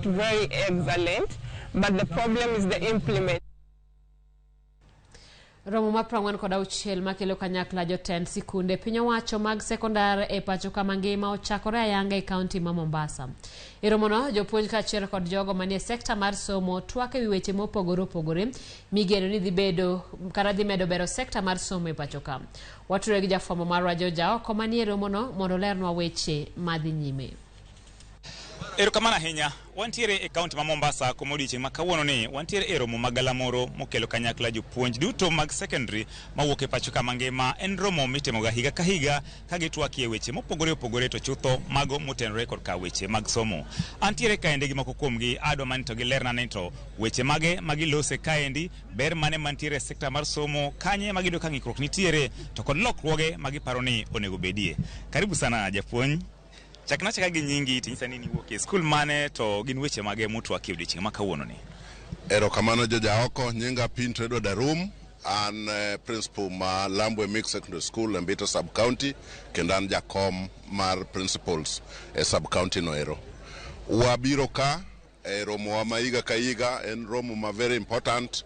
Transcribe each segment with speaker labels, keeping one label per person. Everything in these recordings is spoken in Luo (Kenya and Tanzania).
Speaker 1: very excellent, but the problem is the implement.
Speaker 2: Romo ma prang'wen kod auchiel makelo kanyakla jotend sikunde piny owacho mag sekondar e pacho kama ngima ochakore ayanga e kaunti ma Mombasa. E romono, jopuonj kaachiel kod jogo manie sekta mar somo twak ewi weche mopogore opogore migeno ni dhi medo bero sekta mar somo e pacho ka. Watudore gi jafwambo marwa Joja oko manie romono mondo lernwa weche madhi nyime.
Speaker 3: Erokamano ahinya, wantiere e kaunti ma Mombasa kuom odiochieng' ma kawuono ni wantiere e romo magalamoro mokelo kanyakla jopuonj duto mag secondary mawuok e pacho ka mangima. En romo mitimoga higa ka higa ka gitwakie weche mopogore opogore to chutho mago motenore kod ka weche mag somo. Antiere kaendi gi moko kuomgi adwa manito gi lerna ni to weche mage magilose kaendi, ber mane mantiere e sekta mar somo, kanye magido ka ng'ikruok nitiere to kod lokruoge magiparo ni onego bedie. Karibu sana japuonj. Chakna gi nyingi tinyisa ni niwuok e skul mane to gin weche mage mutwaki odiochieng' ma kawuono ni.
Speaker 4: Erokamano Joja oko, nyinga Pinto Edward Arum, an principal ma Lambwe Mixed Secondary School in Mbito Sub County, kendo an jakom mar principals e sub county no ero. Wabiro ka romo wa higa ka higa, en romo ma very important,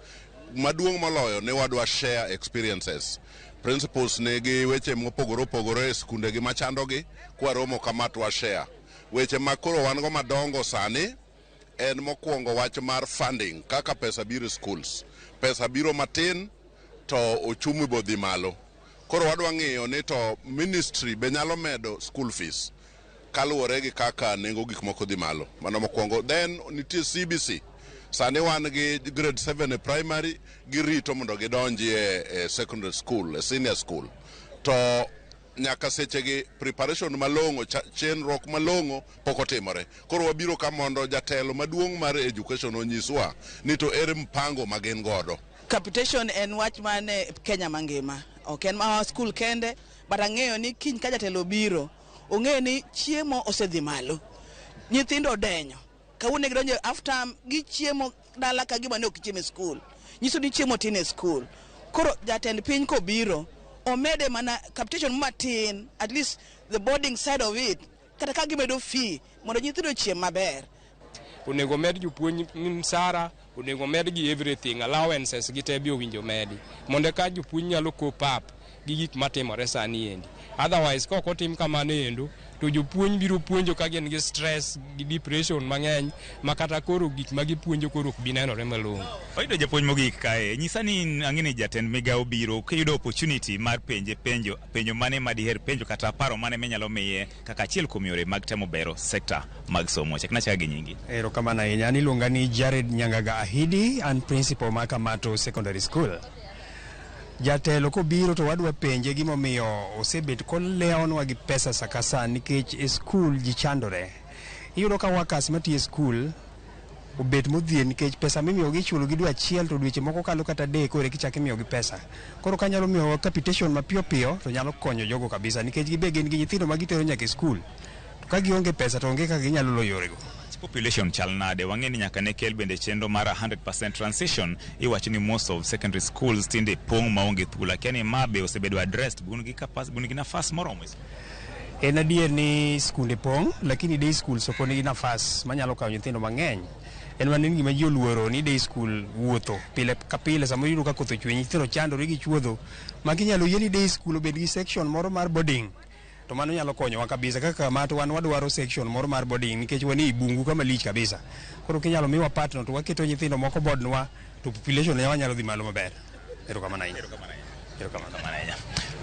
Speaker 4: maduong' moloyo ne wadwa share experiences. Principals negi weche mopogore opogore e skunde gi machandogi kwa romo kama twa share. Weche makoro wan go madongo sani en mokwongo wach mar funding, kaka pesa biro schools. Pesa biro matin to ochumi bodhi malo. Koro wadwa ng'iyo ni to ministry be nyalo medo school fees kaluwore gi kaka nengo gik moko dhi malo. Mano mokwongo. Then nitie CBC. Sani wan gi grade 7 e primary girito mondo gidonji e secondary school, e senior school. To nyaka sechegi preparation malongo, chenruok malongo pok otimore. Koro wabiro ka mondo jatelo maduong' mar education onyiswa ni to ere mpango magin godo.
Speaker 5: Capitation en wach mane Kenya mangima. Ok en ma school kende, but ang'eyo ni kiny ka jatelo biro, ong'eyo ni chiemo osedhi malo. Nyithindo denyo. Kawune gidonjo after gichiemo dala ka gima ne ok chiemo e school. Nyiso ni chiemo tin e school. Koro jatend piny ko biro, omede mana capitation matin, at least the boarding side of it, kata ka gimedo fee mondo nyithindo chiem maber.
Speaker 6: Onego med jopuonj msara, onego med gi everything, allowances gi te bi owinjo medi. Mondo ka jopuonj nyalo cope up gi gik matimore sani endi. Otherwise kok otim kamano endo to jopuonj biro puonjo ka gin gi stress gi depression mang'eny makata koro gik ma gipuonjo koro ok bi nenore malong'o.
Speaker 3: Oyudo japuonj mogik kae, nyisa ni ang'eni jatend Migago biro kiyudo opportunity mar penjo mane madiher penjo kata paro mane menyalo miye kaka achiel kuom yore mag temo bero sekta mag somo. Chakna gi nyingi.
Speaker 7: Erokamano ahinya. An iluonga ni Jared Nyangaga Ahidi, an principal ma Kamato Secondary School. Jatelo ko biro to wadwa penje gimomiyo osebet koleonwa gi pesa sakasa nikech e school ji chandore. Iyudo ka wakas matiyo school obet modhie nikech pesa mimiyo gi chulo gidwa achiel to dweche moko kalo kata deko ere kichak imiyo gi pesa. Koro kanyalo miyo capitation mapiyo piyo to nyalo konyo jogo kabisa nikech gibe gin gi nyithindo magitero nyaka e school. To ka gionge pesa to onge kaka ginyalo lo yorego.
Speaker 3: Population chal nade, wang'eni nyaka ne kel bende chenro mar 100% transition. Iwacho ni most of secondary schools tinde pong' maonge thuolo, lakini ma be osebedo addressed, bun gi nafas moromo.
Speaker 7: En adier ni skunde pong', lakini day school so poni gi nafas manyalo kawo nyithindo mang'eny. En man gima ji oluoro ni day school wuotho pile ka pile, sama yudo ka koth ochwe nyithindo chandore gi chuodho, ma ginyalo yie ni day school obed gi section moro mar boarding. To mano nyalo konyowa kabisa kaka mato wan wadwaro section moro mar boarding nikech wani bungu kama lich kabisa. Koro kinyalo miwa partner to waketo nyithindo moko bodnwa to population nyalo dhi malo maber. Erokamano ahinya.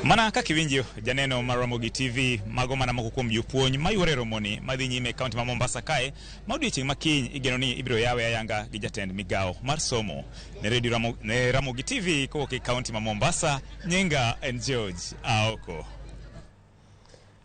Speaker 3: Mana kaka iwinjo janeno mar Ramogi TV, mago mana moko kuom jopuonj mayuore romoni madhi nyime e kaunti ma Mombasa kae, ma odiochieng' makiny igeno ni ibiro yawe ayanga gi jatend Migago mar somo. Ne Ramogi TV kowuok e kaunti ma Mombasa, nyinga en George Aoko.